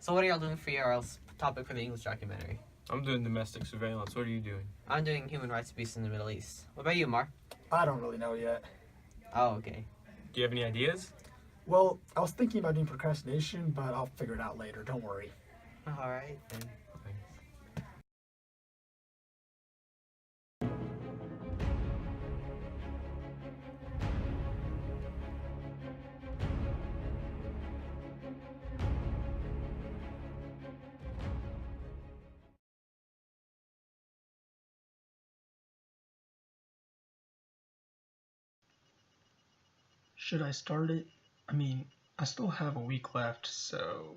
So what are y'all doing for your topic for the English documentary? I'm doing domestic surveillance. What are you doing? I'm doing human rights abuse in the Middle East. What about you, Mark? I don't really know yet. Oh, okay. Do you have any ideas? Well, I was thinking about doing procrastination, but I'll figure it out later. Don't worry. Alright, then. Should I start it? I mean, I still have a week left, so...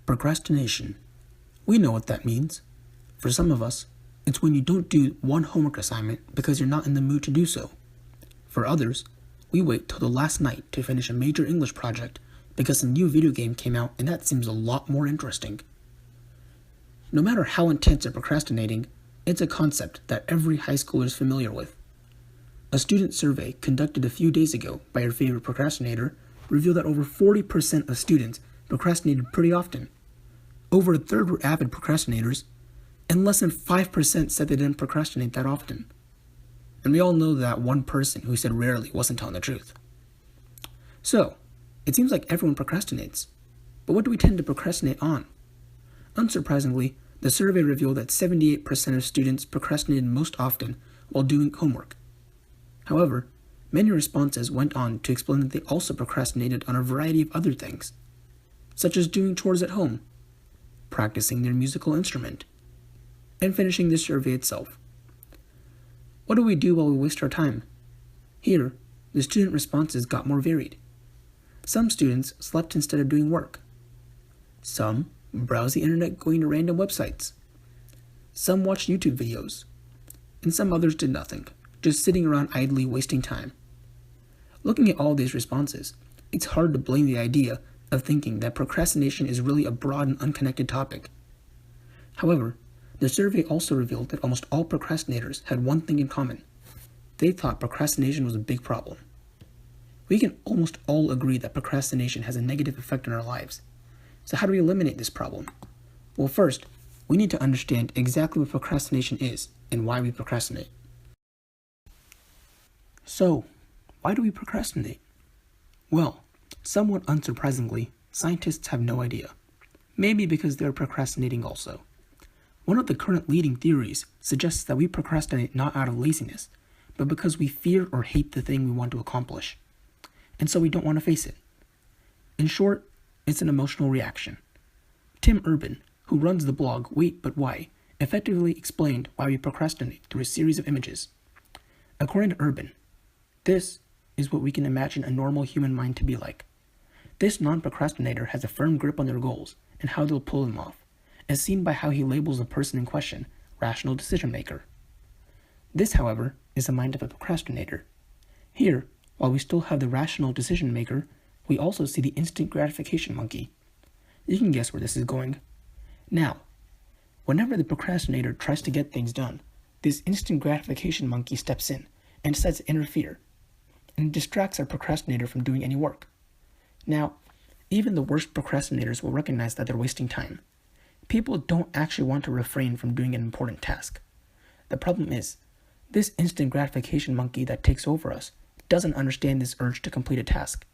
Procrastination. We know what that means. For some of us, it's when you don't do one homework assignment because you're not in the mood to do so. For others, we wait till the last night to finish a major English project because a new video game came out and that seems a lot more interesting. No matter how intense you're procrastinating, it's a concept that every high schooler is familiar with. A student survey conducted a few days ago by your favorite procrastinator revealed that over 40% of students procrastinated pretty often. Over a third were avid procrastinators, and less than 5% said they didn't procrastinate that often. And we all know that one person who said rarely wasn't telling the truth. So, it seems like everyone procrastinates. But what do we tend to procrastinate on? Unsurprisingly, the survey revealed that 78% of students procrastinated most often while doing homework. However, many responses went on to explain that they also procrastinated on a variety of other things, such as doing chores at home, practicing their musical instrument, and finishing the survey itself. What do we do while we waste our time? Here, the student responses got more varied. Some students slept instead of doing work. Some browsed the internet going to random websites. Some watched YouTube videos. And some others did nothing, just sitting around idly wasting time. Looking at all these responses, it's hard to blame the idea of thinking that procrastination is really a broad and unconnected topic. However, the survey also revealed that almost all procrastinators had one thing in common. They thought procrastination was a big problem. We can almost all agree that procrastination has a negative effect on our lives. So how do we eliminate this problem? Well, first, we need to understand exactly what procrastination is and why we procrastinate. So, why do we procrastinate? Well, somewhat unsurprisingly, scientists have no idea. Maybe because they're procrastinating also. One of the current leading theories suggests that we procrastinate not out of laziness, but because we fear or hate the thing we want to accomplish. And so we don't want to face it. In short, it's an emotional reaction. Tim Urban, who runs the blog Wait But Why, effectively explained why we procrastinate through a series of images. According to Urban, this is what we can imagine a normal human mind to be like. This non-procrastinator has a firm grip on their goals and how they'll pull them off, as seen by how he labels the person in question, rational decision maker. This, however, is the mind of a procrastinator. Here, while we still have the rational decision maker, we also see the instant gratification monkey. You can guess where this is going. Now, whenever the procrastinator tries to get things done, this instant gratification monkey steps in and decides to interfere, and distracts our procrastinator from doing any work. Now, even the worst procrastinators will recognize that they're wasting time. People don't actually want to refrain from doing an important task. The problem is, this instant gratification monkey that takes over us doesn't understand this urge to complete a task.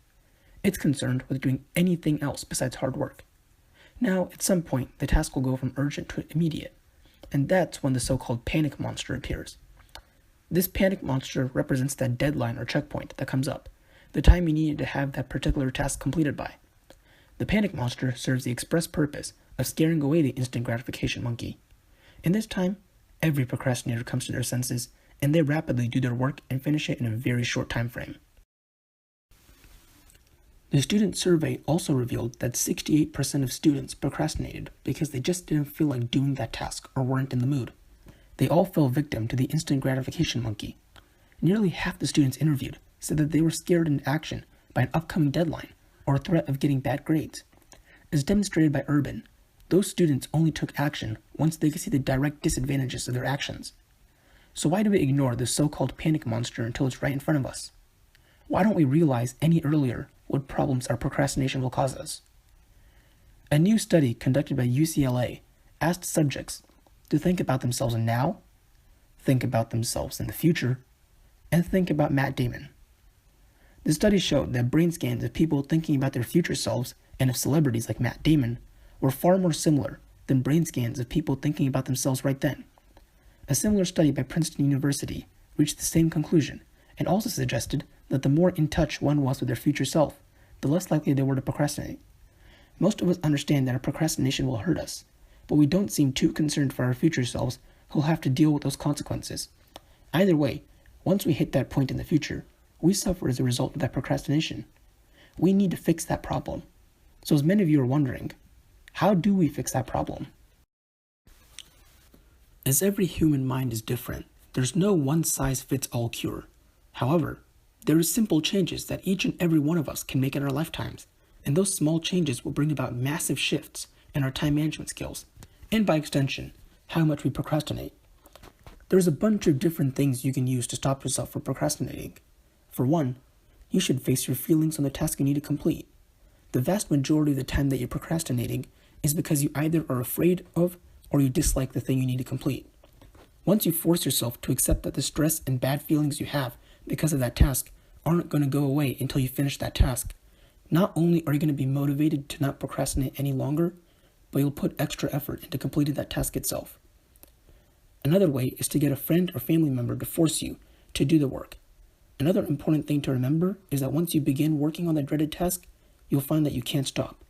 It's concerned with doing anything else besides hard work. Now, at some point, the task will go from urgent to immediate, and that's when the so-called panic monster appears. This panic monster represents that deadline or checkpoint that comes up, the time you needed to have that particular task completed by. The panic monster serves the express purpose of scaring away the instant gratification monkey. In this time, every procrastinator comes to their senses, and they rapidly do their work and finish it in a very short time frame. The student survey also revealed that 68% of students procrastinated because they just didn't feel like doing that task or weren't in the mood. They all fell victim to the instant gratification monkey. Nearly half the students interviewed said that they were scared into action by an upcoming deadline or a threat of getting bad grades. As demonstrated by Urban, those students only took action once they could see the direct disadvantages of their actions. So why do we ignore the so-called panic monster until it's right in front of us? Why don't we realize any earlier what problems our procrastination will cause us? A new study conducted by UCLA asked subjects to think about themselves now, think about themselves in the future, and think about Matt Damon. The study showed that brain scans of people thinking about their future selves and of celebrities like Matt Damon were far more similar than brain scans of people thinking about themselves right then. A similar study by Princeton University reached the same conclusion and also suggested that the more in touch one was with their future self, the less likely they were to procrastinate. Most of us understand that our procrastination will hurt us, but we don't seem too concerned for our future selves who'll have to deal with those consequences. Either way, once we hit that point in the future, we suffer as a result of that procrastination. We need to fix that problem. So as many of you are wondering, how do we fix that problem? As every human mind is different, there's no one-size-fits-all cure. However, there are simple changes that each and every one of us can make in our lifetimes, and those small changes will bring about massive shifts in our time management skills, and by extension, how much we procrastinate. There's a bunch of different things you can use to stop yourself from procrastinating. For one, you should face your feelings on the task you need to complete. The vast majority of the time that you're procrastinating is because you either are afraid of or you dislike the thing you need to complete. Once you force yourself to accept that the stress and bad feelings you have because of that task aren't going to go away until you finish that task, not only are you going to be motivated to not procrastinate any longer, but you'll put extra effort into completing that task itself. Another way is to get a friend or family member to force you to do the work. Another important thing to remember is that once you begin working on that dreaded task, you'll find that you can't stop.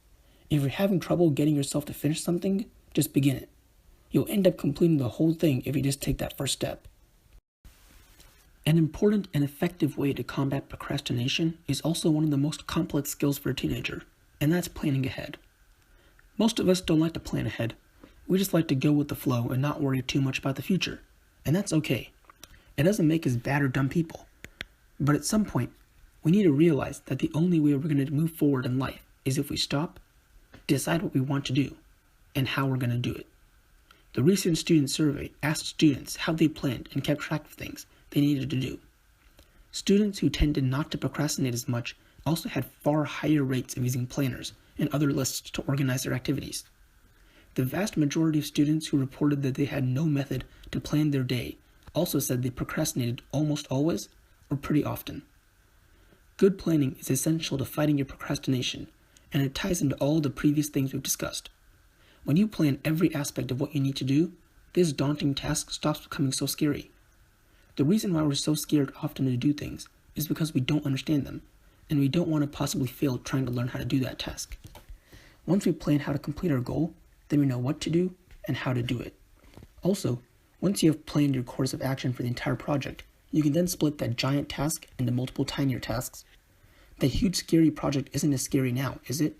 If you're having trouble getting yourself to finish something, just begin it. You'll end up completing the whole thing if you just take that first step. An important and effective way to combat procrastination is also one of the most complex skills for a teenager, and that's planning ahead. Most of us don't like to plan ahead. We just like to go with the flow and not worry too much about the future, and that's okay. It doesn't make us bad or dumb people. But at some point, we need to realize that the only way we're going to move forward in life is if we stop, decide what we want to do, and how we're going to do it. The recent student survey asked students how they planned and kept track of things they needed to do. Students who tended not to procrastinate as much also had far higher rates of using planners and other lists to organize their activities. The vast majority of students who reported that they had no method to plan their day also said they procrastinated almost always or pretty often. Good planning is essential to fighting your procrastination, and it ties into all the previous things we've discussed. When you plan every aspect of what you need to do, this daunting task stops becoming so scary. The reason why we're so scared often to do things is because we don't understand them, and we don't want to possibly fail trying to learn how to do that task. Once we plan how to complete our goal, then we know what to do and how to do it. Also, once you have planned your course of action for the entire project, you can then split that giant task into multiple tinier tasks. That huge scary project isn't as scary now, is it?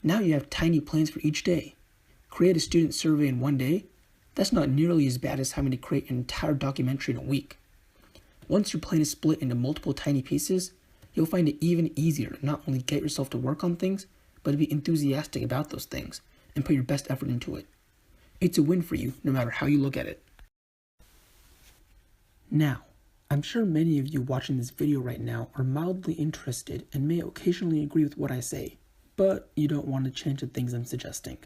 Now you have tiny plans for each day. Create a student survey in one day? That's not nearly as bad as having to create an entire documentary in a week. Once your plan is split into multiple tiny pieces, you'll find it even easier to not only get yourself to work on things, but to be enthusiastic about those things and put your best effort into it. It's a win for you no matter how you look at it. Now, I'm sure many of you watching this video right now are mildly interested and may occasionally agree with what I say, but you don't want to change the things I'm suggesting.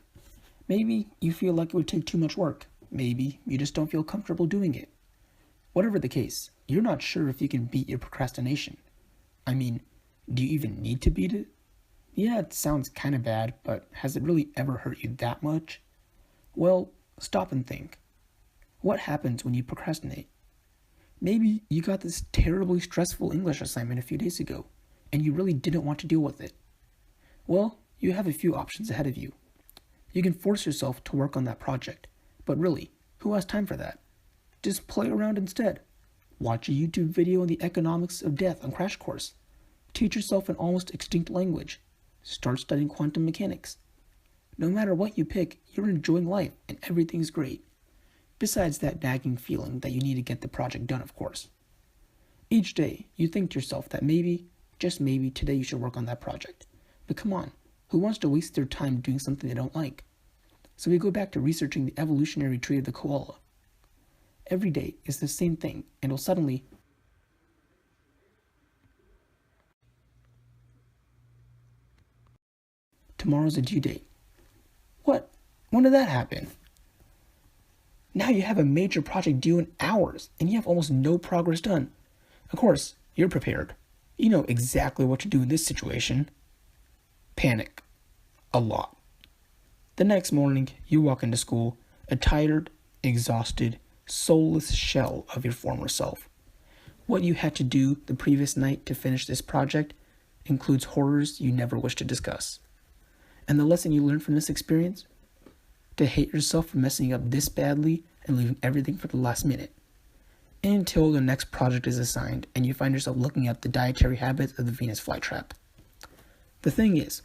Maybe you feel like it would take too much work. Maybe you just don't feel comfortable doing it. Whatever the case, you're not sure if you can beat your procrastination. I mean, do you even need to beat it? Yeah, it sounds kind of bad, but has it really ever hurt you that much? Well, stop and think. What happens when you procrastinate? Maybe you got this terribly stressful English assignment a few days ago, and you really didn't want to deal with it. Well, you have a few options ahead of you. You can force yourself to work on that project, but really, who has time for that? Just play around instead. Watch a YouTube video on the economics of death on Crash Course. Teach yourself an almost extinct language. Start studying quantum mechanics. No matter what you pick, you're enjoying life and everything's great. Besides that nagging feeling that you need to get the project done, of course. Each day, you think to yourself that maybe, just maybe, today you should work on that project. But come on, who wants to waste their time doing something they don't like? So we go back to researching the evolutionary tree of the koala. Every day is the same thing, and will suddenly tomorrow's a due date. What? When did that happen? Now you have a major project due in hours, and you have almost no progress done. Of course, you're prepared. You know exactly what to do in this situation. Panic. A lot. The next morning, you walk into school, a tired, exhausted, soulless shell of your former self. What you had to do the previous night to finish this project includes horrors you never wish to discuss. And the lesson you learned from this experience? To hate yourself for messing up this badly and leaving everything for the last minute. Until the next project is assigned and you find yourself looking at the dietary habits of the Venus flytrap. The thing is,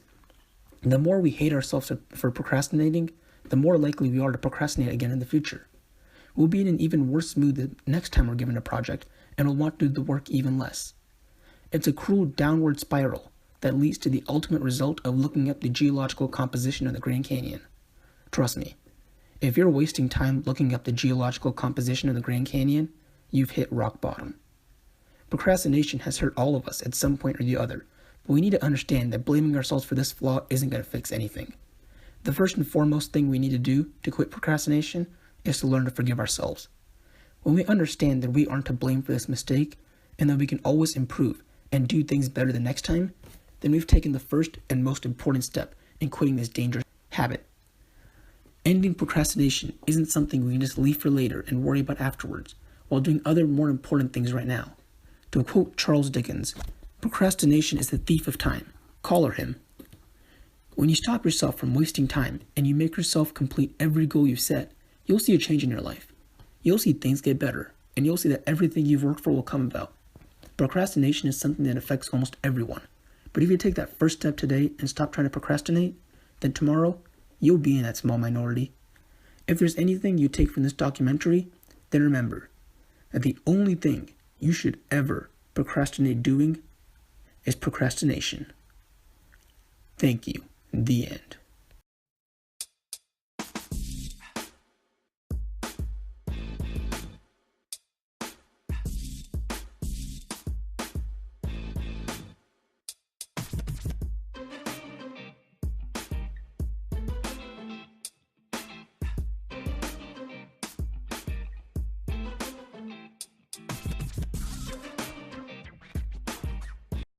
the more we hate ourselves for procrastinating, the more likely we are to procrastinate again in the future. We'll be in an even worse mood the next time we're given a project, and we'll want to do the work even less. It's a cruel downward spiral that leads to the ultimate result of looking up the geological composition of the Grand Canyon. Trust me, if you're wasting time looking up the geological composition of the Grand Canyon, you've hit rock bottom. Procrastination has hurt all of us at some point or the other, but we need to understand that blaming ourselves for this flaw isn't going to fix anything. The first and foremost thing we need to do to quit procrastination is to learn to forgive ourselves. When we understand that we aren't to blame for this mistake, and that we can always improve and do things better the next time, then we've taken the first and most important step in quitting this dangerous habit. Ending procrastination isn't something we can just leave for later and worry about afterwards, while doing other more important things right now. To quote Charles Dickens, procrastination is the thief of time. Collar him. When you stop yourself from wasting time and you make yourself complete every goal you've set, you'll see a change in your life. You'll see things get better, and you'll see that everything you've worked for will come about. Procrastination is something that affects almost everyone. But if you take that first step today and stop trying to procrastinate, then tomorrow, you'll be in that small minority. If there's anything you take from this documentary, then remember that the only thing you should ever procrastinate doing is procrastination. Thank you. The end.